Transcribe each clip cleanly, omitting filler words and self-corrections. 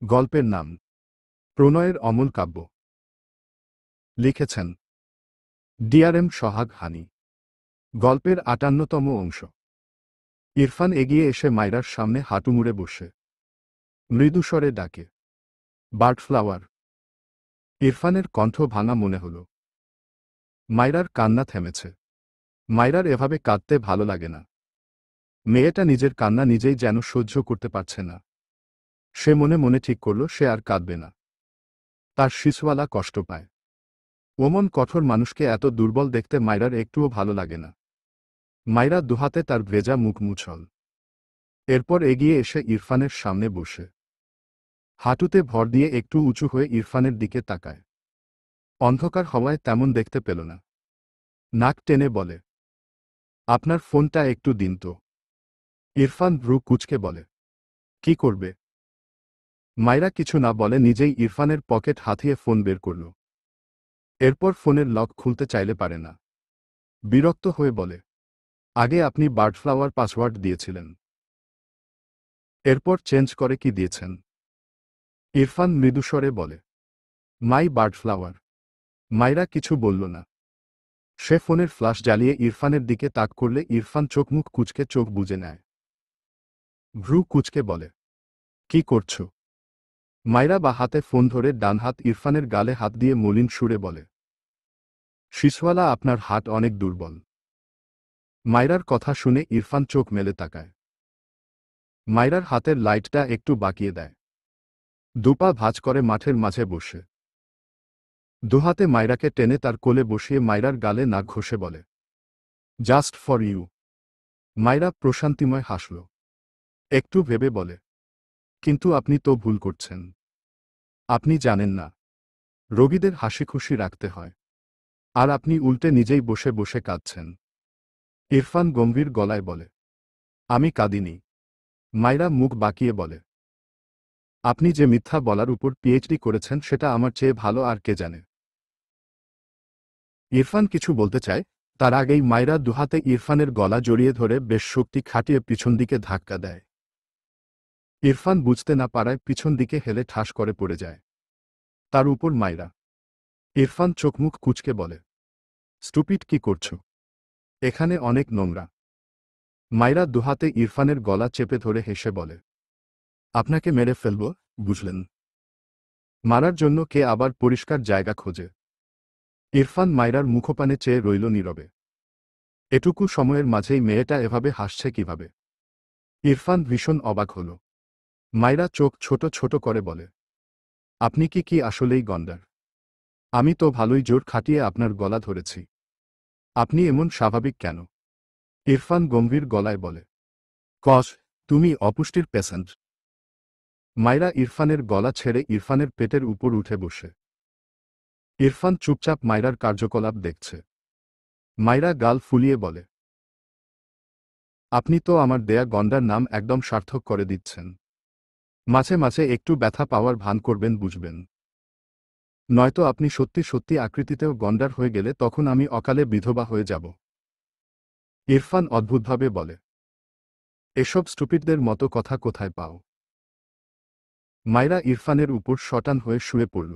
গল্পের নাম প্রণয়ের অমল কাব্য। লিখেছেন ডিআরএম সোহাগ হানি। গল্পের ৫৮তম অংশ। ইরফান এগিয়ে এসে মায়রার সামনে হাঁটু মুড়ে বসে মৃদুস্বরে ডাকে, বার্ডফ্লাওয়ার। ইরফানের কণ্ঠ ভাঙা মনে হল। মায়রার কান্না থেমেছে। মায়রার এভাবে কাঁদতে ভালো লাগে না। মেয়েটা নিজের কান্না নিজেই যেন সহ্য করতে পারছে না। সে মনে মনে ঠিক করল সে আর কাঁদবে না। তার শিশুওয়ালা কষ্ট পায়। ওমন কঠোর মানুষকে এত দুর্বল দেখতে মায়রার একটুও ভালো লাগে না। মায়রা দুহাতে তার ভেজা মুখ মুছল। এরপর এগিয়ে এসে ইরফানের সামনে বসে হাঁটুতে ভর দিয়ে একটু উঁচু হয়ে ইরফানের দিকে তাকায়। অন্ধকার হওয়ায় তেমন দেখতে পেল না। নাক টেনে বলে, আপনার ফোনটা একটু দিন তো। ইরফান ভ্রু কুঁচকে বলে, কি করবে? মায়রা কিছু না বলে নিজেই ইরফানের পকেট হাতিয়ে ফোন বের করল। এরপর ফোনের লক খুলতে চাইলে পারে না। বিরক্ত হয়ে বলে, আগে আপনি বার্ডফ্লাওয়ার পাসওয়ার্ড দিয়েছিলেন, এরপর চেঞ্জ করে কি দিয়েছেন? ইরফান মৃদুস্বরে বলে, মাই বার্ডফ্লাওয়ার। মায়রা কিছু বলল না। সে ফোনের ফ্ল্যাশ জ্বালিয়ে ইরফানের দিকে তাক করলে ইরফান চোখমুখ কুঁচকে চোখ বুজে নেয়। ভ্রু কুঁচকে বলে, কি করছো? মায়রা বা হাতে ফোন ধরে ডান হাত ইরফানের গালে হাত দিয়ে মলিন সুরে বলে, শিশওয়ালা আপনার হাত অনেক দুর্বল। মায়রার কথা শুনে ইরফান চোখ মেলে তাকায়। মায়রার হাতের লাইটটা একটু বাঁকিয়ে দেয়। দুপা ভাঁজ করে মাঠের মাঝে বসে দুহাতে মায়রাকে টেনে তার কোলে বসিয়ে মায়রার গালে নাক ঘষে বলে, জাস্ট ফর ইউ। মায়রা প্রশান্তিময় হাসল। একটু ভেবে বলে, কিন্তু আপনি তো ভুল করছেন। আপনি জানেন না, রোগীদের হাসিখুশি রাখতে হয়। আর আপনি উল্টে নিজেই বসে বসে কাঁদছেন। ইরফান গম্ভীর গলায় বলে, আমি কাঁদিনি। মায়রা মুখ বাঁকিয়ে বলে, আপনি যে মিথ্যা বলার উপর পিএইচডি করেছেন সেটা আমার চেয়ে ভালো আর কে জানে। ইরফান কিছু বলতে চায়, তার আগেই মায়রা দুহাতে ইরফানের গলা জড়িয়ে ধরে বেশ শক্তি খাটিয়ে পিছন দিকে ধাক্কা দেয়। ইরফান বুঝতে না পারায় পিছন দিকে হেলে ঠাস করে পড়ে যায়। তার উপর মায়রা। ইরফান চোখমুখ কুঁচকে বলে, স্টুপিড, কি করছো? এখানে অনেক নোংরা। মায়রা দুহাতে ইরফানের গলা চেপে ধরে হেসে বলে, আপনাকে মেরে ফেলব, বুঝলেন? মারার জন্য কে আবার পরিষ্কার জায়গা খোঁজে? ইরফান মায়রার মুখপানে চেয়ে রইল নীরবে। এটুকু সময়ের মাঝেই মেয়েটা এভাবে হাসছে কিভাবে? ইরফান ভীষণ অবাক হল। মায়রা চোখ ছোট ছোট করে বলে, আপনি কি আসলেই গন্ডার? আমি তো ভালোই জোর খাটিয়ে আপনার গলা ধরেছি। আপনি এমন স্বাভাবিক কেন? ইরফান গম্ভীর গলায় বলে, কস, তুমি অপুষ্টির পেশেন্ট। মায়রা ইরফানের গলা ছেড়ে ইরফানের পেটের উপর উঠে বসে। ইরফান চুপচাপ মায়রার কার্যকলাপ দেখছে। মায়রা গাল ফুলিয়ে বলে, আপনি তো আমার দেয়া গন্ডার নাম একদম সার্থক করে দিচ্ছেন। মাঝে মাঝে একটু ব্যথা পাওয়ার ভান করবেন, বুঝবেন? নয়তো আপনি সত্যি সত্যি আকৃতিতেও গন্ডার হয়ে গেলে তখন আমি অকালে বিধবা হয়ে যাব। ইরফান অদ্ভুতভাবে বলে, এসব স্টুপিডদের মতো কথা কোথায় পাও? মায়রা ইরফানের উপর শটান হয়ে শুয়ে পড়ল।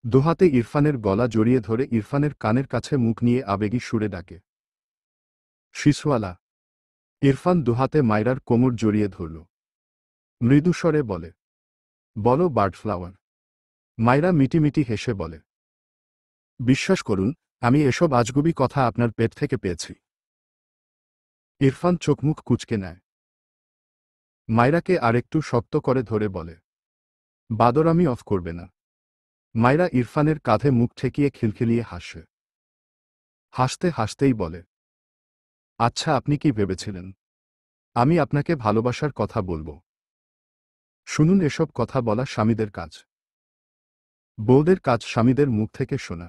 দুহাতে ইরফানের গলা জড়িয়ে ধরে ইরফানের কানের কাছে মুখ নিয়ে আবেগী সুরে ডাকে, শিশওয়ালা। ইরফান দুহাতে মায়রার কোমর জড়িয়ে ধরল। মৃদুস্বরে বলে, বলো বার্ডফ্লাওয়ার। মায়রা মিটিমিটি হেসে বলে, বিশ্বাস করুন, আমি এসব আজগুবি কথা আপনার পেট থেকে পেয়েছি। ইরফান চোখমুখ কুঁচকে নেয়। মায়রাকে আরেকটু শক্ত করে ধরে বলে, বাদরামি অফ করবে না। মায়রা ইরফানের কাঁধে মুখ ঠেকিয়ে খিলখিলিয়ে হাসে। হাসতে হাসতেই বলে, আচ্ছা, আপনি কি ভেবেছিলেন আমি আপনাকে ভালোবাসার কথা বলবো? শুনুন, এসব কথা বলা স্বামীদের কাজ। বউদের কাজ স্বামীদের মুখ থেকে শোনা।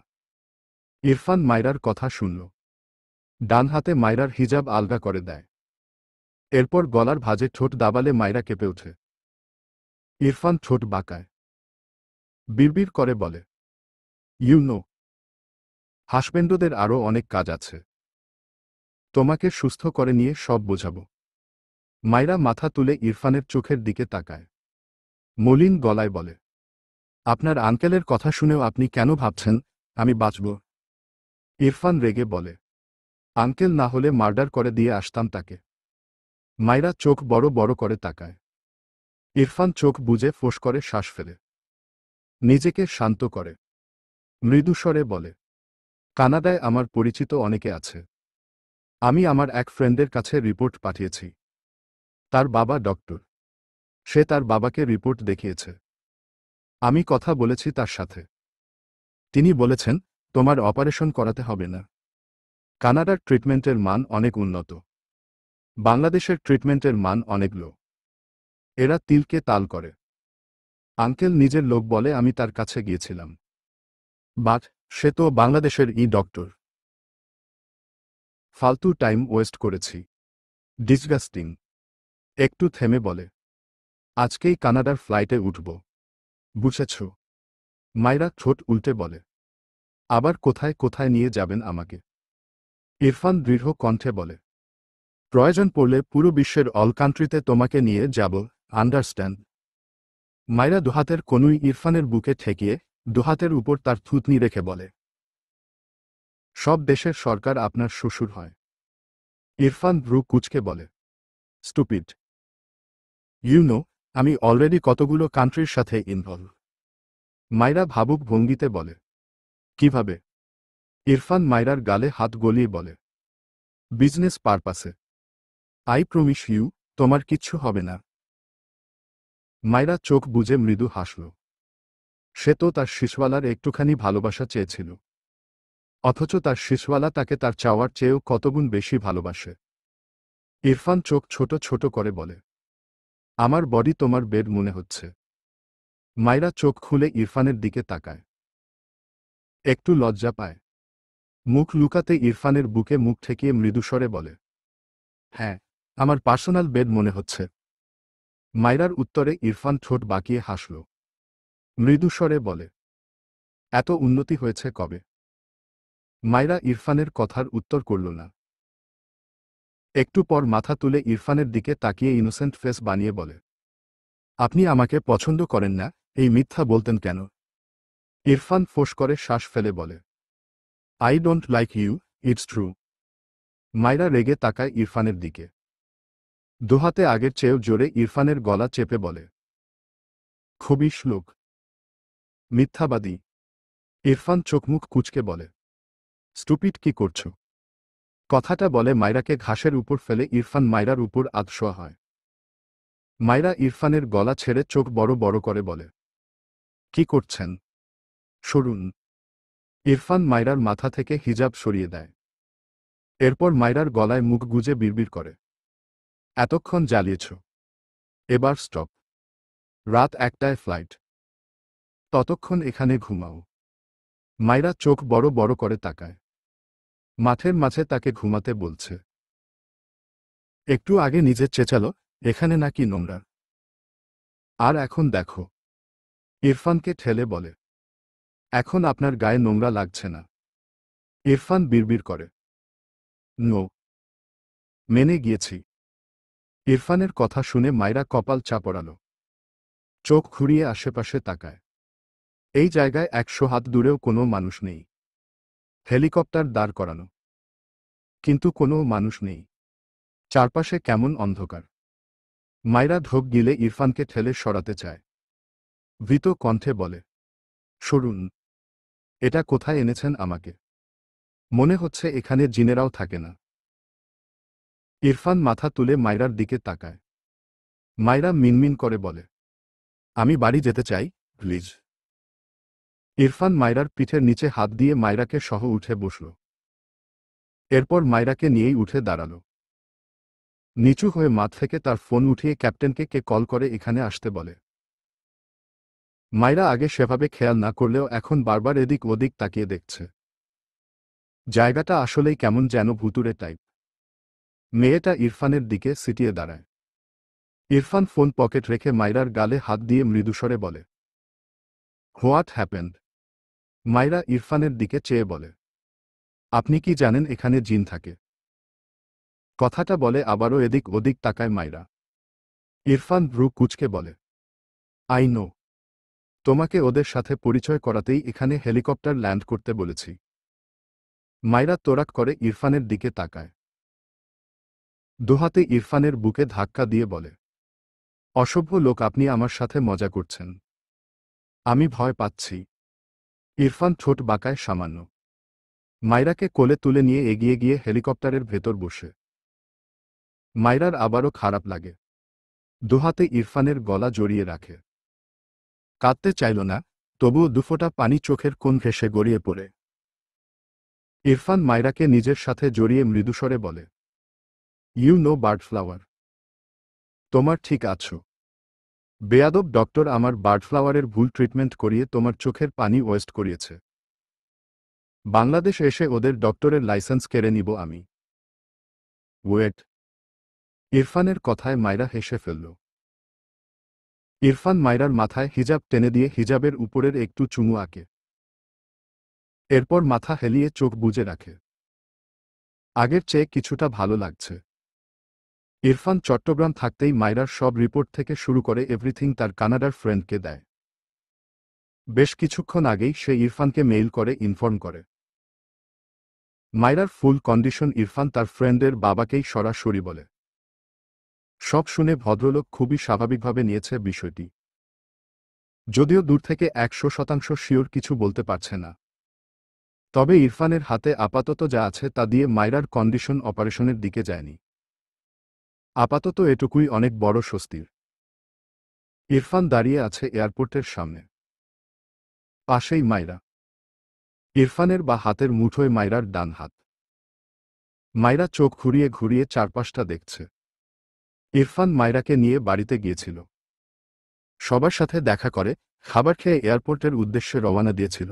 ইরফান মায়রার কথা শুনল। ডান হাতে মায়রার হিজাব আলগা করে দেয়। এরপর গলার ভাঁজে ঠোঁট দাবালে মায়রা কেঁপে ওঠে। ইরফান ঠোঁট বাঁকায়। বিড়বিড় করে বলে, ইউ নো, হাসবেন্ডদের আরও অনেক কাজ আছে। তোমাকে সুস্থ করে নিয়ে সব বোঝাবো। মায়রা মাথা তুলে ইরফানের চোখের দিকে তাকায়। মলিন গলায় বলে, আপনার আঙ্কেলের কথা শুনেও আপনি কেন ভাবছেন আমি বাঁচব? ইরফান রেগে বলে, আঙ্কেল না হলে মার্ডার করে দিয়ে আসতাম তাকে। মাইরা চোখ বড় বড় করে তাকায়। ইরফান চোখ বুজে ফোঁস করে শ্বাস ফেলে। নিজেকে শান্ত করে মৃদুস্বরে বলে, কানাডায় আমার পরিচিত অনেকে আছে। আমি আমার এক ফ্রেন্ডের কাছে রিপোর্ট পাঠিয়েছি। তার বাবা ডক্টর। সে তার বাবাকে রিপোর্ট দেখিয়েছে। আমি কথা বলেছি তার সাথে। তিনি বলেছেন, তোমার অপারেশন করাতে হবে না। কানাডার ট্রিটমেন্টের মান অনেক উন্নত। বাংলাদেশের ট্রিটমেন্টের মান অনেক লো। এরা তিলকে তাল করে। আঙ্কেল নিজের লোক বলে আমি তার কাছে গিয়েছিলাম। বাট সে তো বাংলাদেশের ডক্টর। ফালতু টাইম ওয়েস্ট করেছি। ডিসগাস্টিং। একটু থেমে বলে, আজকেই কানাডার ফ্লাইটে উঠব। বুঝেছ? মাইরা ঠোঁট উল্টে বলে, আবার কোথায় কোথায় নিয়ে যাবেন আমাকে? ইরফান দৃঢ় কণ্ঠে বলে, প্রয়োজন পড়লে পুরো বিশ্বের অল কান্ট্রিতে তোমাকে নিয়ে যাব, আন্ডারস্ট্যান্ড? মাইরা দুহাতের কনুই ইরফানের বুকে ঠেকিয়ে দুহাতের উপর তার থুতনি রেখে বলে, সব দেশের সরকার আপনার শ্বশুর হয়। ইরফান ভ্রু কুঁচকে বলে, স্টুপিড। আমি অলরেডি কতগুলো কান্ট্রির সাথে ইনভলভ। মাইরা ভাবুক ভঙ্গিতে বলে, কিভাবে? ইরফান মাইরার গালে হাত গলিয়ে বলে, বিজনেস পারপাসে। আই প্রমিস ইউ, তোমার কিচ্ছু হবে না। মাইরা চোখ বুজে মৃদু হাসল। সে তো তার শিশওয়ালার একটুখানি ভালোবাসা চেয়েছিল। অথচ তার শিশওয়ালা তাকে তার চাওয়ার চেয়েও কতগুণ বেশি ভালোবাসে। ইরফান চোখ ছোট ছোট করে বলে, আমার বডি তোমার বেড মনে হচ্ছে। মাইরা চোখ খুলে ইরফানের দিকে তাকায়। একটু লজ্জা পায়। মুখ লুকাতে ইরফানের বুকে মুখ ঠেকিয়ে মৃদুস্বরে বলে, হ্যাঁ, আমার পার্সোনাল বেড মনে হচ্ছে। মাইরার উত্তরে ইরফান ঠোঁট বাঁকিয়ে হাসল। মৃদুস্বরে বলে, এত উন্নতি হয়েছে কবে? মাইরা ইরফানের কথার উত্তর করল না। একটু পর মাথা তুলে ইরফানের দিকে তাকিয়ে ইনোসেন্ট ফেস বানিয়ে বলে, আপনি আমাকে পছন্দ করেন না, এই মিথ্যা বলতেন কেন? ইরফান ফোঁস করে শ্বাস ফেলে বলে, I don't like you, it's true. Maira রেগে তাকায় ইরফানের দিকে। দুহাতে আগের চেয়েও জোরে ইরফানের গলা চেপে বলে, খুবই শ্লোক, মিথ্যাবাদী। ইরফান চোখমুখ কুঁচকে বলে, স্টুপিড কি করছো? কথাটা বলে মাইরাকে ঘাসের উপর ফেলে ইরফান মাইরার উপর আধশোয়া হয়। মাইরা ইরফানের গলা ছেড়ে চোখ বড় বড় করে বলে, কি করছেন? সরুন। ইরফান মাইরার মাথা থেকে হিজাব সরিয়ে দেয়। এরপর মাইরার গলায় মুখ গুজে বিড়বিড় করে, এতক্ষণ জ্বালিয়েছ, এবার স্টপ। রাত 1টায় ফ্লাইট। ততক্ষণ এখানে ঘুমাও। মাইরা চোখ বড় বড় করে তাকায়। মাঠের মাঝে তাকে ঘুমাতে বলছে। একটু আগে নিজে চেঁচালো, এখানে নাকি নোংরা। আর এখন দেখো। ইরফানকে ঠেলে বলে, এখন আপনার গায়ে নোংরা লাগছে না? ইরফান বিড়বিড় করে, নো। মেনে গিয়েছি। ইরফানের কথা শুনে মাইরা কপাল চাপড়াল। চোখ ঘুরিয়ে আশেপাশে তাকায়। এই জায়গায় 100 হাত দূরেও কোনো মানুষ নেই। হেলিকপ্টার দাঁড় করানো, কিন্তু কোনো মানুষ নেই। চারপাশে কেমন অন্ধকার। মাইরা ঢোক গিলে ইরফানকে ঠেলে সরাতে চায়। ভীত কণ্ঠে বলে, সরুন। এটা কোথায় এনেছেন আমাকে? মনে হচ্ছে এখানে জিনেরাও থাকে না। ইরফান মাথা তুলে মাইরার দিকে তাকায়। মাইরা মিনমিন করে বলে, আমি বাড়ি যেতে চাই, প্লিজ। ইরফান মাইরার পিঠের নিচে হাত দিয়ে মাইরাকে সহ উঠে বসল। এরপর মাইরাকে নিয়েই উঠে দাঁড়াল। নিচু হয়ে মাঠ থেকে তার ফোন উঠিয়ে ক্যাপ্টেনকে কল করে এখানে আসতে বলে। মাইরা আগে সেভাবে খেয়াল না করলেও এখন বারবার এদিক ওদিক তাকিয়ে দেখছে। জায়গাটা আসলেই কেমন যেন ভুতুরে টাইপ। মেয়েটা ইরফানের দিকে সিটিয়ে দাঁড়ায়। ইরফান ফোন পকেট রেখে মাইরার গালে হাত দিয়ে মৃদুস্বরে বলে, হোয়াট হ্যাপেন্ড? মাইরা ইরফানের দিকে চেয়ে বলে, আপনি কি জানেন এখানে জিন থাকে? কথাটা বলে আবারও এদিক ওদিক তাকায় মাইরা। ইরফান ভ্রু কুঁচকে বলে, আই নো। তোমাকে ওদের সাথে পরিচয় করাতেই এখানে হেলিকপ্টার ল্যান্ড করতে বলেছি। মাইরা তোরাক করে ইরফানের দিকে তাকায়। দুহাতে ইরফানের বুকে ধাক্কা দিয়ে বলে, অসভ্য লোক, আপনি আমার সাথে মজা করছেন। আমি ভয় পাচ্ছি। ইরফান ঠোঁট বাঁকায় সামান্য। মাইরাকে কোলে তুলে নিয়ে এগিয়ে গিয়ে হেলিকপ্টারের ভেতর বসে। মাইরার আবারও খারাপ লাগে। দুহাতে ইরফানের গলা জড়িয়ে রাখে। কাঁদতে চাইল না, তবুও দুফোঁটা পানি চোখের কোণ ঘেঁষে গড়িয়ে পড়ে। ইরফান মাইরাকে নিজের সাথে জড়িয়ে মৃদুস্বরে বলে, ইউ নো বার্ড ফ্লাওয়ার। তোমার ঠিক আছো। বেয়াদব ডক্টর আমার বার্ড ফ্লাওয়ারের ভুল ট্রিটমেন্ট করিয়ে তোমার চোখের পানি ওয়েস্ট করিয়েছে। বাংলাদেশ এসে ওদের ডক্টরের লাইসেন্স কেড়ে নিব আমি। ওয়েট। ইরফানের কথায় মাইরা হেসে ফেলল। ইরফান মাইরার মাথায় হিজাব টেনে দিয়ে হিজাবের উপরের একটু চুমু আঁকে। এরপর মাথা হেলিয়ে চোখ বুজে রাখে। আগের চেয়ে কিছুটা ভালো লাগছে। ইরফান চট্টগ্রাম থাকতেই মাইরার সব রিপোর্ট থেকে শুরু করে এভরিথিং তার কানাডার ফ্রেন্ডকে দেয়। বেশ কিছুক্ষণ আগেই সে ইরফানকে মেইল করে ইনফর্ম করে। মাইরার ফুল কন্ডিশন ইরফান তার ফ্রেন্ডের বাবাকেই সরাসরি বলে। সব শুনে ভদ্রলোক খুবই স্বাভাবিকভাবে নিয়েছে বিষয়টি। যদিও দূর থেকে 100% শিওর কিছু বলতে পারছে না। তবে ইরফানের হাতে আপাতত যা আছে তা দিয়ে মাইরার কন্ডিশন অপারেশনের দিকে যায়নি। আপাতত এটুকুই অনেক বড় স্বস্তির। ইরফান দাঁড়িয়ে আছে এয়ারপোর্টের সামনে। পাশেই মাইরা। ইরফানের বা হাতের মুঠোয় মাইরার ডান হাত। মাইরা চোখ ঘুরিয়ে ঘুরিয়ে চারপাশটা দেখছে। ইরফান মাইরাকে নিয়ে বাড়িতে গিয়েছিল। সবার সাথে দেখা করে খাবার খেয়ে এয়ারপোর্টের উদ্দেশ্যে রওনা দিয়েছিল।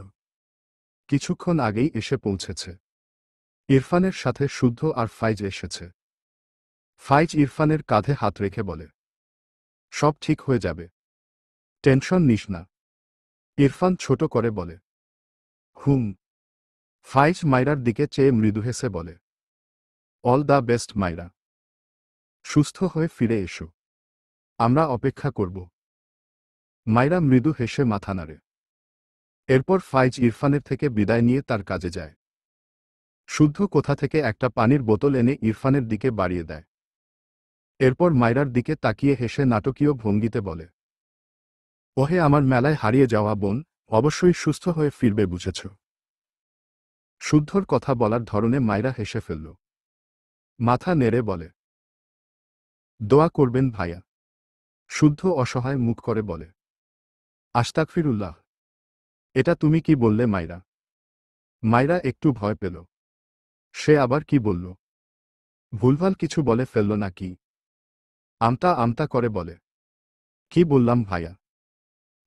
কিছুক্ষণ আগেই এসে পৌঁছেছে। ইরফানের সাথে শুদ্ধ আর ফাইজ এসেছে। ফাইজ ইরফানের কাঁধে হাত রেখে বলে, সব ঠিক হয়ে যাবে, টেনশন নিস না। ইরফান ছোট করে বলে, হুম। ফাইজ মাইরার দিকে চেয়ে মৃদু হেসে বলে, অল দ্য বেস্ট মাইরা। সুস্থ হয়ে ফিরে এসো। আমরা অপেক্ষা করব। মাইরা মৃদু হেসে মাথা নাড়ে। এরপর ফাইজ ইরফানের থেকে বিদায় নিয়ে তার কাজে যায়। শুদ্ধ কোথা থেকে একটা পানির বোতল এনে ইরফানের দিকে বাড়িয়ে দেয়। এরপর মাইরার দিকে তাকিয়ে হেসে নাটকীয় ভঙ্গিতে বলে, ওহে আমার মেলায় হারিয়ে যাওয়া বোন, অবশ্যই সুস্থ হয়ে ফিরবে, বুঝেছ। শুদ্ধর কথা বলার ধরনে মাইরা হেসে ফেলল। মাথা নেড়ে বলে, দোয়া করবেন ভাইয়া। শুদ্ধ অসহায় মুখ করে বলে, আস্তাগফিরুল্লাহ। এটা তুমি কি বললে মাইরা? মাইরা একটু ভয় পেল। সে আবার কি বলল? ভুলভাল কিছু বলে ফেলল নাকি? আমতা আমতা করে বলে, কি বললাম ভাইয়া?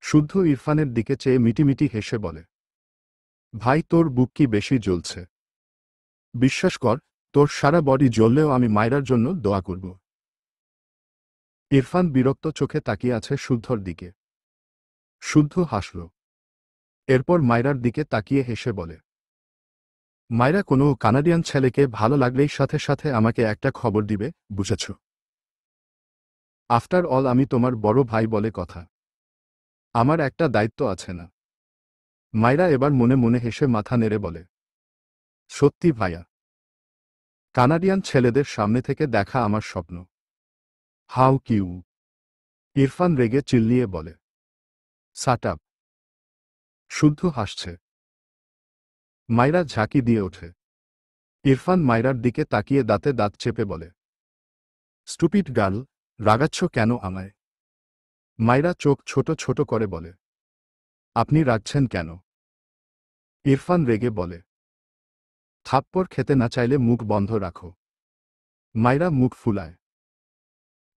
শুদ্ধ ইরফানের দিকে চেয়ে মিটিমিটি হেসে বলে, ভাই তোর বুক কি বেশি জ্বলছে? বিশ্বাস কর, তোর সারা বডি জ্বললেও আমি মাইরার জন্য দোয়া করব। ইরফান বিরক্ত চোখে তাকিয়ে আছে শুদ্ধর দিকে। শুদ্ধ হাসল। এরপর মাইরার দিকে তাকিয়ে হেসে বলে, মাইরা কোনো কানাডিয়ান ছেলেকে ভালো লাগলেই সাথে সাথে আমাকে একটা খবর দিবে, বুঝেছ? আফটার অল আমি তোমার বড় ভাই বলে কথা। আমার একটা দায়িত্ব আছে না? মাইরা এবার মনে মনে হেসে মাথা নেড়ে বলে, সত্যি ভাইয়া। কানাডিয়ান ছেলেদের সামনে থেকে দেখা আমার স্বপ্ন। How Q. ইরফান রেগে চিল্লিয়ে বলে, শাট আপ। শুদ্ধ হাসছে। মাইরা ঝাঁকি দিয়ে ওঠে। ইরফান মাইরার দিকে তাকিয়ে দাঁতে দাঁত চেপে বলে, স্টুপিড গার্ল, রাগাচ্ছ কেন আমায়? মাইরা চোখ ছোট ছোট করে বলে, আপনি রাগছেন কেন? ইরফান রেগে বলে, থাপ্পড় খেতে না চাইলে মুখ বন্ধ রাখো। মাইরা মুখ ফুলায়।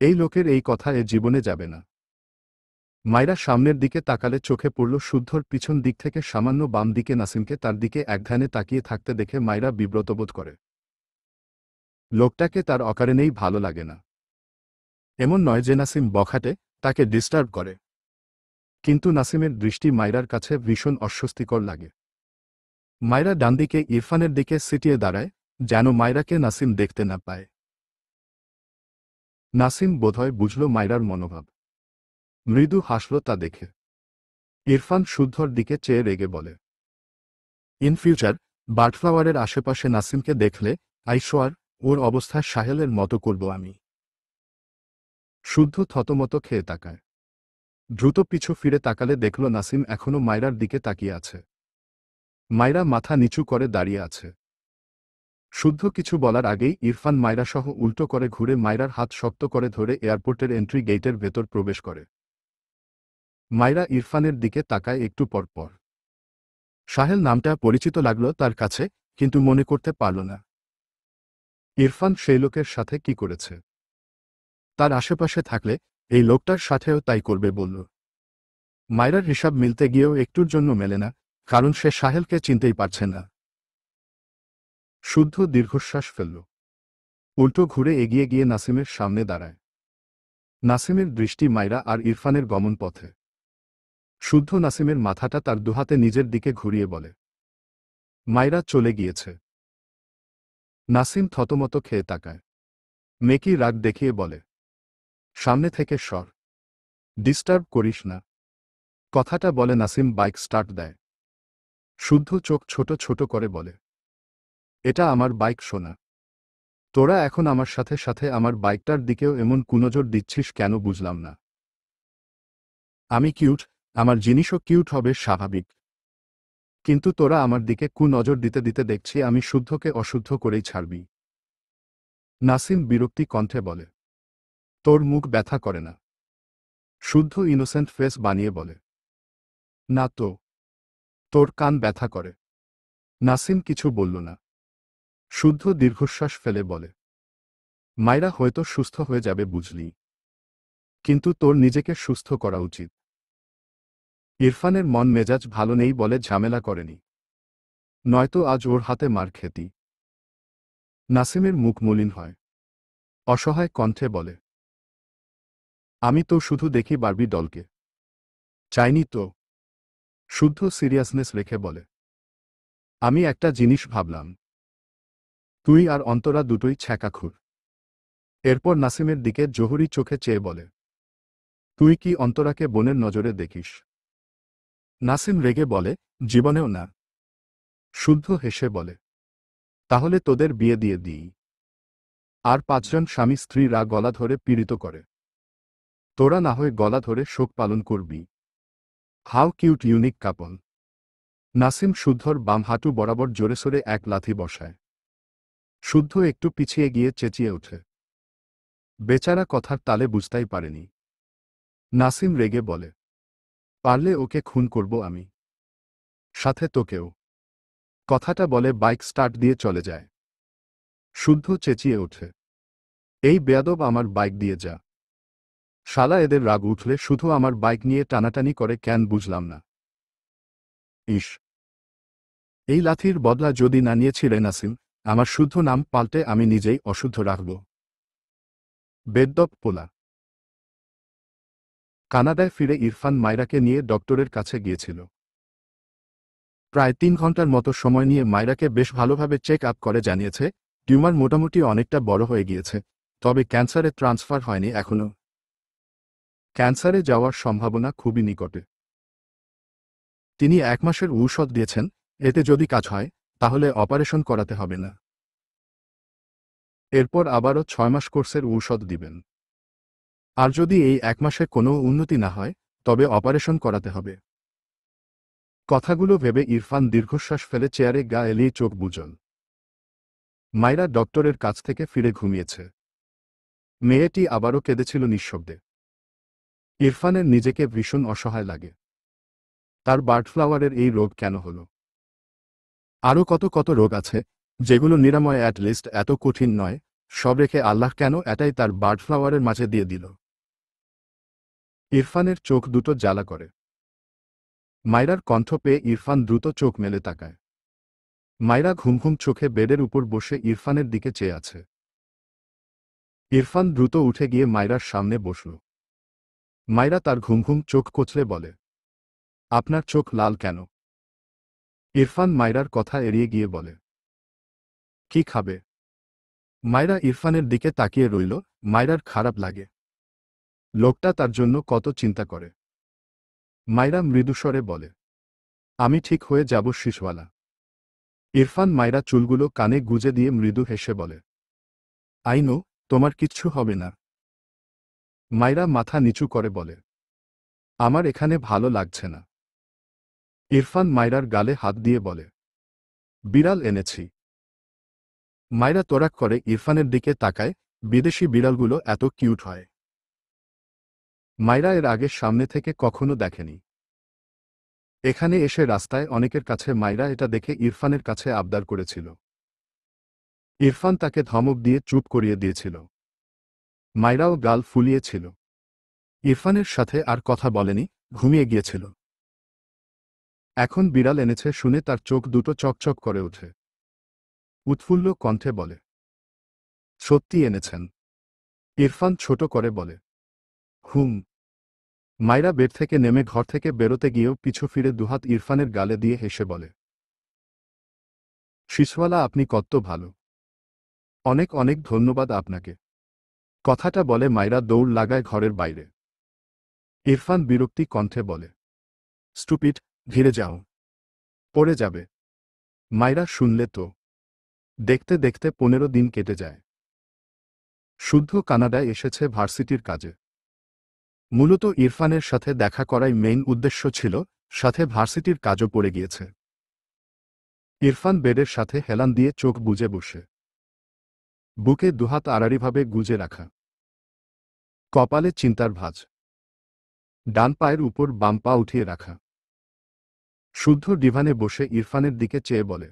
এই লোকের এই কথা এ জীবনে যাবে না। মাইরা সামনের দিকে তাকালে চোখে পড়ল শুদ্ধর পিছন দিক থেকে সামান্য বাম দিকে নাসিমকে তার দিকে একধ্যানে তাকিয়ে থাকতে দেখে মাইরা বিব্রতবোধ করে। লোকটাকে তার অকারণেই ভালো লাগে না। এমন নয় যে নাসিম বখাটে, তাকে ডিস্টার্ব করে। কিন্তু নাসিমের দৃষ্টি মাইরার কাছে ভীষণ অস্বস্তিকর লাগে। মাইরা ডানদিকে ইরফানের দিকে সিটিয়ে দাঁড়ায়, যেন মাইরাকে নাসিম দেখতে না পায়। নাসিম বোধহয় বুঝল মাইরার মনোভাব। মৃদু হাসল তা দেখে। ইরফান শুদ্ধর দিকে চেয়ে রেগে বলে, ইন ফিউচার বার্ডফ্লাওয়ারের আশেপাশে নাসিমকে দেখলে আইসোয়ার ওর অবস্থায় সাহেলের মতো করব আমি। শুদ্ধ থতমত খেয়ে তাকায়। দ্রুত পিছু ফিরে তাকালে দেখল নাসিম এখনো মায়রার দিকে তাকিয়ে আছে। মায়রা মাথা নিচু করে দাঁড়িয়ে আছে। শুদ্ধ কিছু বলার আগেই ইরফান মায়রাসহ উল্টো করে ঘুরে মায়রার হাত শক্ত করে ধরে এয়ারপোর্টের এন্ট্রি গেটের ভেতর প্রবেশ করে। মায়রা ইরফানের দিকে তাকায় একটু পরপর। সাহেল নামটা পরিচিত লাগল তার কাছে, কিন্তু মনে করতে পারল না ইরফান সেই লোকের সাথে কি করেছে। তার আশেপাশে থাকলে এই লোকটার সাথেও তাই করবে বলল। মায়রার হিসাব মিলতে গিয়েও একটুর জন্য মেলে না, কারণ সে সাহেলকে চিনতেই পারছে না। শুদ্ধ দীর্ঘশ্বাস ফেলল। উল্টো ঘুরে এগিয়ে গিয়ে নাসিমের সামনে দাঁড়ায়। নাসিমের দৃষ্টি মায়রা আর ইরফানের গমন পথে। শুদ্ধ নাসিমের মাথাটা তার দুহাতে নিজের দিকে ঘুরিয়ে বলে, মায়রা চলে গিয়েছে। নাসিম থতমত খেয়ে তাকায়। মেকি রাগ দেখিয়ে বলে, সামনে থেকে সর, ডিস্টার্ব করিস না। কথাটা বলে নাসিম বাইক স্টার্ট দেয়। শুদ্ধ চোখ ছোট ছোট করে বলে, এটা আমার বাইক সোনা। তোরা এখন আমার সাথে সাথে আমার বাইকটার দিকেও এমন কুনজর দিচ্ছিস কেন বুঝলাম না। আমি কিউট, আমার জিনিসও কিউট হবে স্বাভাবিক, কিন্তু তোরা আমার দিকে কুনজর দিতে দিতে দেখছি আমি শুদ্ধকে অশুদ্ধ করেই ছাড়বি। নাসিম বিরক্তি কণ্ঠে বলে, তোর মুখ ব্যথা করে না? শুদ্ধ ইনোসেন্ট ফেস বানিয়ে বলে, না তো। তোর কান ব্যথা করে? নাসিম কিছু বলল না। শুদ্ধ দীর্ঘশ্বাস ফেলে বলে, মায়রা হয়তো সুস্থ হয়ে যাবে বুঝলি, কিন্তু তোর নিজেকে সুস্থ করা উচিত। ইরফানের মন মেজাজ ভালো নেই বলে ঝামেলা করেনি, নয়তো আজ ওর হাতে মার খেতি। নাসিমের মুখ মলিন হয়। অসহায় কণ্ঠে বলে, আমি তো শুধু দেখি বারবি ডলকে, চাইনি তো। শুদ্ধ সিরিয়াসনেস রেখে বলে, আমি একটা জিনিস ভাবলাম, তুই আর অন্তরা দুটোই ছ্যাঁকাখুর। এরপর নাসিমের দিকে জহুরি চোখে চেয়ে বলে, তুই কি অন্তরাকে বোনের নজরে দেখিস? নাসিম রেগে বলে, জীবনেও না। শুদ্ধ হেসে বলে, তাহলে তোদের বিয়ে দিয়ে দিই। আর 5 জন স্বামী স্ত্রীরা গলা ধরে পীড়িত করে, তোরা না হয় গলা ধরে শোক পালন করবি। হাউ কিউট ইউনিক কাপল। নাসিম শুদ্ধর বাম হাঁটু বরাবর জোরেসোরে এক লাথি বসায়। শুদ্ধ একটু পিছিয়ে গিয়ে চেঁচিয়ে ওঠে। বেচারা কথার তালে বুঝতেই পারেনি। নাসিম রেগে বলে, পারলে ওকে খুন করব আমি, সাথে তোকেও। কথাটা বলে বাইক স্টার্ট দিয়ে চলে যায়। শুদ্ধ চেঁচিয়ে ওঠে, এই বেয়াদব আমার বাইক দিয়ে যা। শালা এদের রাগ উঠলে শুধু আমার বাইক নিয়ে টানাটানি করে কেন বুঝলাম না। ইস, এই লাথির বদলা যদি না নিয়েছিলে নাসিম, আমার শুদ্ধ নাম পাল্টে আমি নিজেই অশুদ্ধ রাখব। বেদ্যপ পোলা। কানাডায় ফিরে ইরফান মায়রাকে নিয়ে ডক্টরের কাছে গিয়েছিল। প্রায় 3 ঘন্টার মতো সময় নিয়ে মায়রাকে বেশ ভালোভাবে চেক আপ করে জানিয়েছে, টিউমার মোটামুটি অনেকটা বড় হয়ে গিয়েছে, তবে ক্যান্সারে ট্রান্সফার হয়নি এখনো। ক্যান্সারে যাওয়ার সম্ভাবনা খুবই নিকটে। তিনি 1 মাসের ঔষধ দিয়েছেন, এতে যদি কাজ হয় তাহলে অপারেশন করাতে হবে না। এরপর আবারও 6 মাস কোর্সের ঔষধ দিবেন। আর যদি এই 1 মাসে কোনো উন্নতি না হয় তবে অপারেশন করাতে হবে। কথাগুলো ভেবে ইরফান দীর্ঘশ্বাস ফেলে চেয়ারে গা এলিয়ে চোখ বুজল। মায়রা ডক্টরের কাছ থেকে ফিরে ঘুমিয়েছে। মেয়েটি আবারও কেঁদেছিল নিঃশব্দে। ইরফানের নিজেকে ভীষণ অসহায় লাগে। তার বার্ডফ্লাওয়ারের এই রোগ কেন হলো? আরও কত কত রোগ আছে যেগুলো নিরাময় অ্যাটলিস্ট এত কঠিন নয়, সব রেখে আল্লাহ কেন এটাই তার বার্ডফ্লাওয়ারের মাঝে দিয়ে দিল? ইরফানের চোখ দুটো জ্বালা করে। মায়রার কণ্ঠ পেয়ে ইরফান দ্রুত চোখ মেলে তাকায়। মায়রা ঘুম ঘুম চোখে বেডের উপর বসে ইরফানের দিকে চেয়ে আছে। ইরফান দ্রুত উঠে গিয়ে মায়রার সামনে বসল। মায়রা তার ঘুম ঘুম চোখ কচলে বলে, আপনার চোখ লাল কেন? ইরফান মায়রার কথা এড়িয়ে গিয়ে বলে, কি খাবে? মায়রা ইরফানের দিকে তাকিয়ে রইল। মায়রার খারাপ লাগে। লোকটা তার জন্য কত চিন্তা করে। মাইরা মৃদুস্বরে বলে, আমি ঠিক হয়ে যাব শিশওয়ালা। ইরফান মাইরা চুলগুলো কানে গুজে দিয়ে মৃদু হেসে বলে, আই নো, তোমার কিচ্ছু হবে না। মাইরা মাথা নিচু করে বলে, আমার এখানে ভালো লাগছে না। ইরফান মাইরার গালে হাত দিয়ে বলে, বিড়াল এনেছি। মাইরা তোরাক করে ইরফানের দিকে তাকায়, বিদেশি বিড়ালগুলো এত কিউট হয়। মাইরা এর আগে সামনে থেকে কখনো দেখেনি। এখানে এসে রাস্তায় অনেকের কাছে মাইরা এটা দেখে ইরফানের কাছে আবদার করেছিল। ইরফান তাকে ধমক দিয়ে চুপ করিয়ে দিয়েছিল। মাইরাও গাল ফুলিয়েছিল। ইরফানের সাথে আর কথা বলেনি, ঘুমিয়ে গিয়েছিল। এখন বিড়াল এনেছে শুনে তার চোখ দুটো চকচক করে ওঠে। উৎফুল্ল কণ্ঠে বলে, সত্যি এনেছেন? ইরফান ছোট করে বলে, হুম। মাইরা বেড থেকে নেমে ঘর থেকে বেরোতে গিয়েও পিছু ফিরে দুহাত ইরফানের গালে দিয়ে হেসে বলে, শিশওয়ালা আপনি কত ভালো। অনেক অনেক ধন্যবাদ আপনাকে। কথাটা বলে মাইরা দৌড় লাগায় ঘরের বাইরে। ইরফান বিরক্তি কণ্ঠে বলে, স্টুপিড, ধীরে যাও, পড়ে যাবে। মাইরা শুনলে তো। দেখতে দেখতে 15 দিন কেটে যায়। শুদ্ধ কানাডায় এসেছে ভার্সিটির কাজে। মূলত ইরফানের সাথে দেখা করাই মেইন উদ্দেশ্য ছিল, সাথে ভার্সিটির কাজও পড়ে গিয়েছে। ইরফান বেডের সাথে হেলান দিয়ে চোখ বুজে বসে। বুকে দুহাত আড়াআড়িভাবে গুজে রাখা। কপালে চিন্তার ভাঁজ। ডান পায়ের উপর বাম পা উঠিয়ে রাখা। শুদ্ধ ডিভানে বসে ইরফানের দিকে চেয়ে বলে,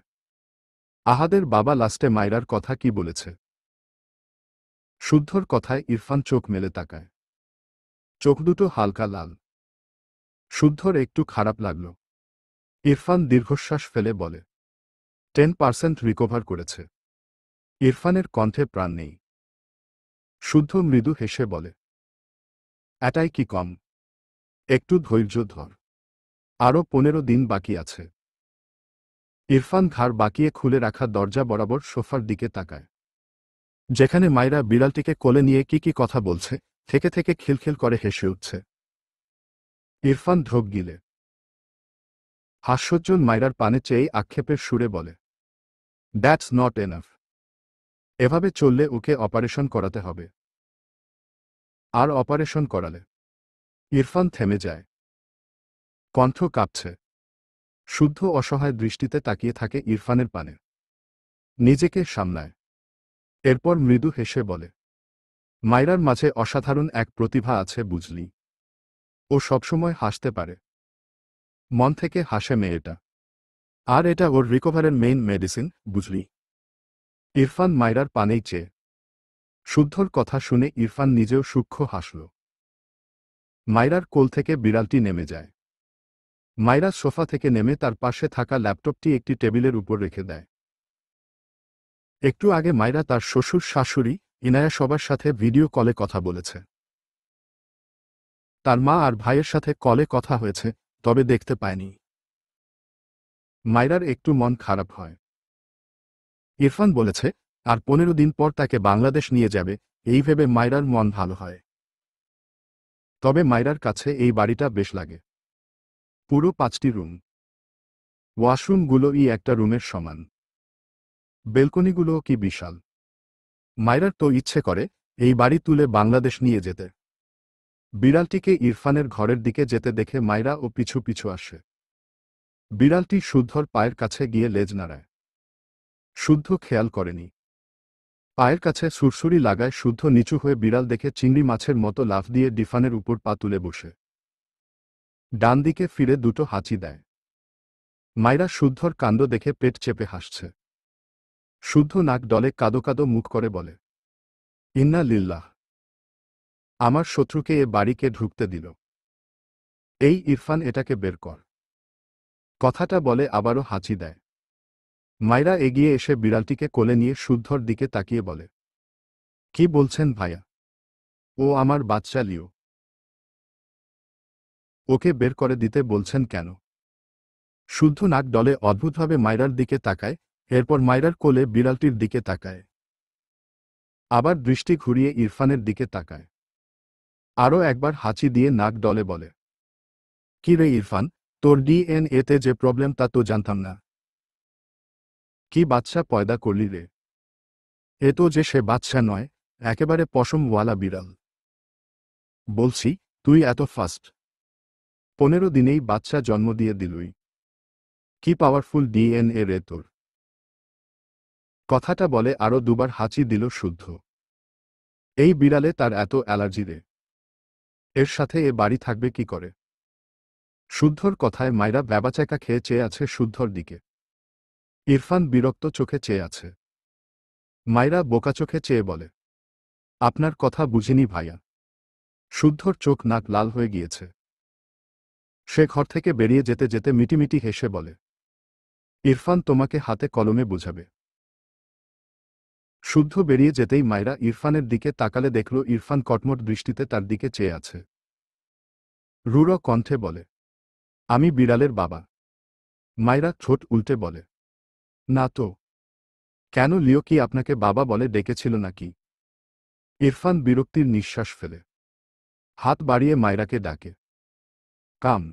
আহাদের বাবা লাস্টে মাইরার কথা কি বলেছে? শুদ্ধর কথায় ইরফান চোখ মেলে তাকায়। চোখ দুটো হালকা লাল। শুদ্ধর একটু খারাপ লাগল। ইরফান দীর্ঘশ্বাস ফেলে বলে, 10% রিকভার করেছে। ইরফানের কণ্ঠে প্রাণ নেই। শুদ্ধ মৃদু হেসে বলে, এটাই কি কম? একটু ধৈর্য ধর। আরও 15 দিন বাকি আছে। ইরফান ঘাড় বাঁকিয়ে খুলে রাখা দরজা বরাবর সোফার দিকে তাকায়। যেখানে মাইরা বিড়ালটিকে কোলে নিয়ে কি কথা বলছে, থেকে থেকে খিলখিল করে হেসে উঠছে। ইরফান ঢোক গিলে। হাস্যোজ্জ্বল মাইরার পানে চেয়েই আক্ষেপের সুরে বলে, দ্যাটস নট এনাফ। এভাবে চললে ওকে অপারেশন করাতে হবে। আর অপারেশন করালে? ইরফান থেমে যায়। কণ্ঠ কাঁপছে। শুদ্ধ অসহায় দৃষ্টিতে তাকিয়ে থাকে ইরফানের পানে। নিজেকে সামলায়। এরপর মৃদু হেসে বলে, মাইরার মাঝে অসাধারণ এক প্রতিভা আছে বুঝলি। ও সবসময় হাসতে পারে। মন থেকে হাসে মেয়েটা। আর এটা ওর রিকভারের মেইন মেডিসিন, বুঝলি। ইরফান মাইরার পানেই চেয়ে। শুদ্ধর কথা শুনে ইরফান নিজেও সূক্ষ্ম হাসল। মাইরার কোল থেকে বিড়ালটি নেমে যায়। মাইরা সোফা থেকে নেমে তার পাশে থাকা ল্যাপটপটি একটি টেবিলের উপর রেখে দেয়। একটু আগে মাইরা তার শ্বশুর শাশুড়ি, ইনায়া সবার সাথে ভিডিও কলে কথা বলেছে। তার মা আর ভাইয়ের সাথে কলে কথা হয়েছে, তবে দেখতে পায়নি। মাইরার একটু মন খারাপ হয়। ইরফান বলেছে, আর 15 দিন পর তাকে বাংলাদেশ নিয়ে যাবে, এই ভেবে মাইরার মন ভালো হয়। তবে মাইরার কাছে এই বাড়িটা বেশ লাগে। পুরো 5টি রুম। ওয়াশরুমগুলোই একটা রুমের সমান। বেলকনিগুলোও কি বিশাল। মাইরার তো ইচ্ছে করে এই বাড়ি তুলে বাংলাদেশ নিয়ে যেতে। বিড়ালটিকে ইরফানের ঘরের দিকে যেতে দেখে মাইরা ও পিছু পিছু আসে। বিড়ালটি শুদ্ধর পায়ের কাছে গিয়ে লেজ নাড়ায়। শুদ্ধ খেয়াল করেনি। পায়ের কাছে সুরসুরি লাগায় শুদ্ধ নিচু হয়ে বিড়াল দেখে চিংড়ি মাছের মতো লাফ দিয়ে ডিফানের উপর পা তুলে বসে। ডান দিকে ফিরে দুটো হাঁচি দেয়। মাইরা শুদ্ধর কাণ্ড দেখে পেট চেপে হাসছে। শুদ্ধ নাক ডলে কাদো কাদো মুখ করে বলে, ইন্না লিল্লাহ। আমার শত্রুকে এ বাড়িকে ঢুকতে দিল। এই ইরফান, এটাকে বের কর। কথাটা বলে আবারও হাঁচি দেয়। মাইরা এগিয়ে এসে বিড়ালটিকে কোলে নিয়ে শুদ্ধর দিকে তাকিয়ে বলে, কি বলছেন ভাইয়া? ও আমার বাচ্চা লিও। ওকে বের করে দিতে বলছেন কেন? শুদ্ধ নাক ডলে অদ্ভুতভাবে মাইরার দিকে তাকায়, এরপর মাইরার কোলে বিড়ালটির দিকে তাকায়। আবার দৃষ্টি ঘুরিয়ে ইরফানের দিকে তাকায়। আরও একবার হাঁচি দিয়ে নাক ডলে বলে, কি রে ইরফান, তোর ডিএনএতে যে প্রবলেম তা তো জানতাম না। কি বাচ্চা পয়দা করলি রে? এ তো যে সে বাচ্চা নয়, একেবারে পশমওয়ালা বিড়াল। বলছি, তুই এত ফাস্ট? 15 দিনেই বাচ্চা জন্ম দিয়ে দিলুই। কি পাওয়ারফুল ডিএনএ রে তোর। কথাটা বলে আরও দুবার হাঁচি দিল শুদ্ধ। এই বিড়ালে তার এত অ্যালার্জি রে? এর সাথে এ বাড়ি থাকবে কি করে? শুদ্ধর কথায় মাইরা ব্যাবাচ্যাকা খেয়ে চেয়ে আছে শুদ্ধর দিকে। ইরফান বিরক্ত চোখে চেয়ে আছে। মাইরা বোকা চোখে চেয়ে বলে, আপনার কথা বুঝিনি ভাইয়া। শুদ্ধর চোখ নাক লাল হয়ে গিয়েছে। সে ঘর থেকে বেরিয়ে যেতে যেতে মিটিমিটি হেসে বলে, ইরফান তোমাকে হাতে কলমে বোঝাবে। শুদ্ধ বেরিয়ে যেতেই মাইরা ইরফানের দিকে তাকালে দেখল ইরফান কটমট দৃষ্টিতে তার দিকে চেয়ে আছে। রূঢ় কণ্ঠে বলে, আমি বিড়ালের বাবা। মাইরা ঠোঁট উল্টে বলে, না তো। কেন, লিও কি আপনাকে বাবা বলে ডেকেছিল নাকি? ইরফান বিরক্তির নিঃশ্বাস ফেলে হাত বাড়িয়ে মাইরাকে ডাকে, কাম।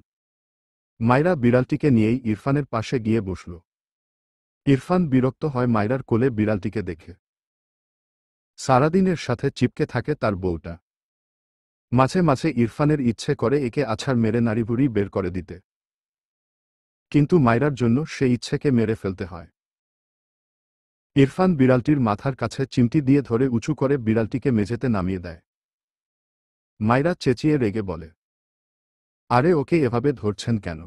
মাইরা বিড়ালটিকে নিয়েই ইরফানের পাশে গিয়ে বসল। ইরফান বিরক্ত হয় মাইরার কোলে বিড়ালটিকে দেখে। সারাদিনের সাথে চিপকে থাকে তার বউটা। মাঝে মাঝে ইরফানের ইচ্ছে করে একে আছাড় মেরে নাড়িভুড়ি বের করে দিতে, কিন্তু মাইরার জন্য সে ইচ্ছেকে মেরে ফেলতে হয়। ইরফান বিড়ালটির মাথার কাছে চিমটি দিয়ে ধরে উঁচু করে বিড়ালটিকে মেঝেতে নামিয়ে দেয়। মাইরা চেঁচিয়ে রেগে বলে, আরে ওকে এভাবে ধরছেন কেন?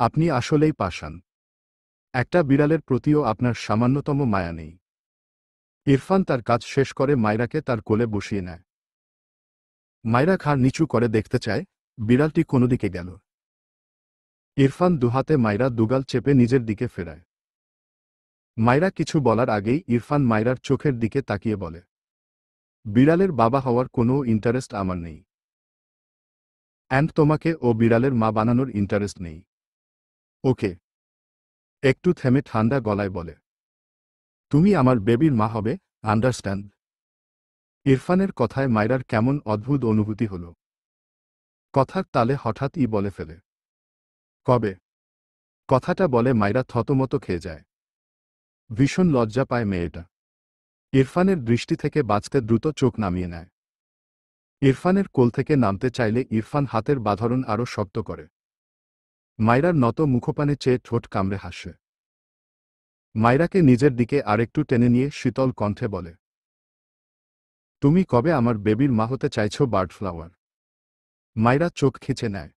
আপনি আসলেই পাষাণ। একটা বিড়ালের প্রতিও আপনার সামান্যতম মায়া নেই। ইরফান তার কাজ শেষ করে মাইরাকে তার কোলে বসিয়ে নেয়। মাইরা ঘাড় নিচু করে দেখতে চায় বিড়ালটি কোনোদিকে গেল। ইরফান দুহাতে মাইরা দুগাল চেপে নিজের দিকে ফেরায়। মাইরা কিছু বলার আগেই ইরফান মাইরার চোখের দিকে তাকিয়ে বলে, বিড়ালের বাবা হওয়ার কোনো ইন্টারেস্ট আমার নেই। অ্যান্ড তোমাকে ও বিড়ালের মা বানানোর ইন্টারেস্ট নেই। ওকে। একটু থেমে ঠান্ডা গলায় বলে, তুমি আমার বেবির মা হবে, আন্ডারস্ট্যান্ড? ইরফানের কথায় মাইরার কেমন অদ্ভুত অনুভূতি হল। কথার তালে হঠাৎই বলে ফেলে, কবে? কথাটা বলে মাইরা থতমত খেয়ে যায়। ভীষণ লজ্জা পায় মেয়েটা। ইরফানের দৃষ্টি থেকে বাঁচতে দ্রুত চোখ নামিয়ে নেয়। ইরফানের কোল থেকে নামতে চাইলে ইরফান হাতের বাঁধন আরও শক্ত করে। মাইরার নত মুখপানে চেয়ে ঠোঁট কামড়ে হাসে। মাইরাকে নিজের দিকে আরেকটু টেনে নিয়ে শীতল কণ্ঠে বলে, তুমি কবে আমার বেবির মা হতে চাইছ বার্ডফ্লাওয়ার? মাইরা চোখ খিচে নেয়।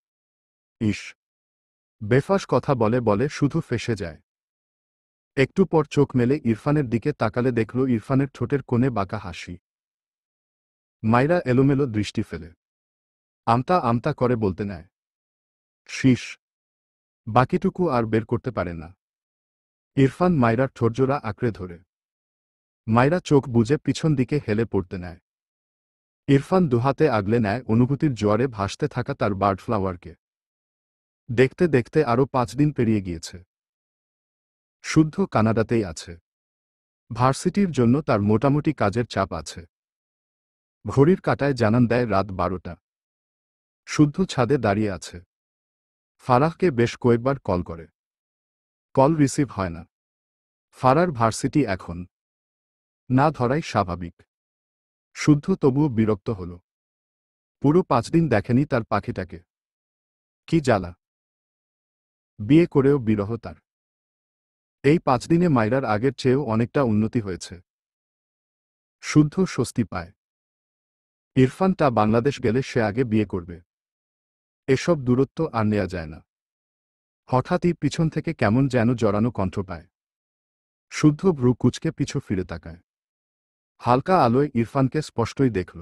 ইস! বেফাস কথা বলে বলে শুধু ফেঁসে যায়। একটু পর চোখ মেলে ইরফানের দিকে তাকালে দেখল ইরফানের ঠোঁটের কোণে বাঁকা হাসি। মাইরা এলোমেলো দৃষ্টি ফেলে আমতা আমতা করে বলতে নেয়, শীষ। বাকিটুকু আর বের করতে পারে না। ইরফান মাইরার ঠোঁটজোড়া আঁকড়ে ধরে। মাইরা চোখ বুজে পিছন দিকে হেলে পড়তে নেয়। ইরফান দুহাতে আগলে নেয় অনুভূতির জোয়ারে ভাসতে থাকা তার বার্ডফ্লাওয়ারকে। দেখতে দেখতে আরও 5 দিন পেরিয়ে গিয়েছে। শুদ্ধ কানাডাতেই আছে। ভার্সিটির জন্য তার মোটামুটি কাজের চাপ আছে। ঘড়ির কাঁটায় জানান দেয় রাত 12টা। শুদ্ধ ছাদে দাঁড়িয়ে আছে। ফারাহকে বেশ কয়েকবার কল করে। কল রিসিভ হয় না। ফারার ভার্সিটি এখন না ধরাই স্বাভাবিক। শুদ্ধ তবুও বিরক্ত হল। পুরো 5 দিন দেখেনি তার পাখিটাকে। কি জ্বালা! বিয়ে করেও বিরহ তার। এই 5 দিনে মাইরার আগের চেয়েও অনেকটা উন্নতি হয়েছে। শুদ্ধ স্বস্তি পায়। ইরফানটা বাংলাদেশ গেলে সে আগে বিয়ে করবে। এসব দূরত্ব আর নেয়া যায় না। হঠাৎই পিছন থেকে কেমন যেন জড়ানো কণ্ঠ পায়। শুদ্ধ ভ্রু কুঁচকে পিছু ফিরে তাকায়। হালকা আলোয় ইরফানকে স্পষ্টই দেখল।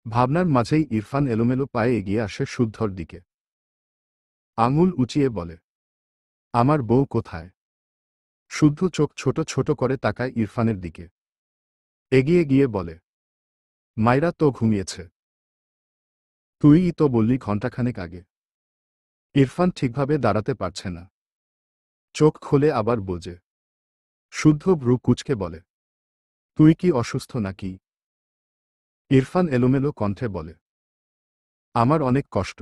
ভাবনার মাঝেই ইরফান এলোমেলো পায়ে এগিয়ে আসে শুদ্ধর দিকে। আঙুল উঁচিয়ে বলে, আমার বউ কোথায়? শুদ্ধ চোখ ছোট ছোট করে তাকায় ইরফানের দিকে। এগিয়ে গিয়ে বলে, মাইরা তো ঘুমিয়েছে। তুইই তো বললি ঘণ্টাখানেক আগে। ইরফান ঠিকভাবে দাঁড়াতে পারছে না। চোখ খোলে আবার বোঝে। শুদ্ধ ভ্রু কুঁচকে বলে, তুই কি অসুস্থ নাকি? ইরফান এলোমেলো কণ্ঠে বলে, আমার অনেক কষ্ট।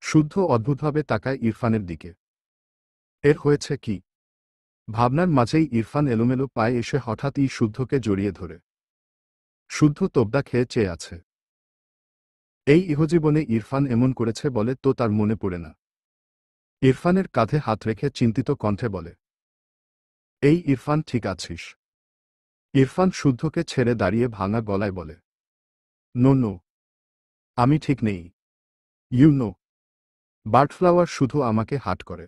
শুদ্ধ অদ্ভুতভাবে তাকায় ইরফানের দিকে। এর হয়েছে কি? ভাবনার মাঝেই ইরফান এলোমেলো পায়ে এসে হঠাৎই শুদ্ধকে জড়িয়ে ধরে। শুদ্ধ তোবড়া খেয়ে চেয়ে আছে। এই ইহজীবনে ইরফান এমন করেছে বলে তো তার মনে পড়ে না। ইরফানের কাঁধে হাত রেখে চিন্তিত কণ্ঠে বলে, এই ইরফান ঠিক আছিস? ইরফান শুদ্ধকে ছেড়ে দাঁড়িয়ে ভাঙা গলায় বলে, নো নো, আমি ঠিক নেই। ইউ নো, বার্ডফ্লাওয়ার শুধু আমাকে হার্ট করে।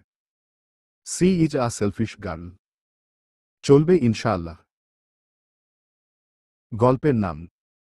She is a selfish girl. চলবে ইনশাআল্লাহ। গল্পের নাম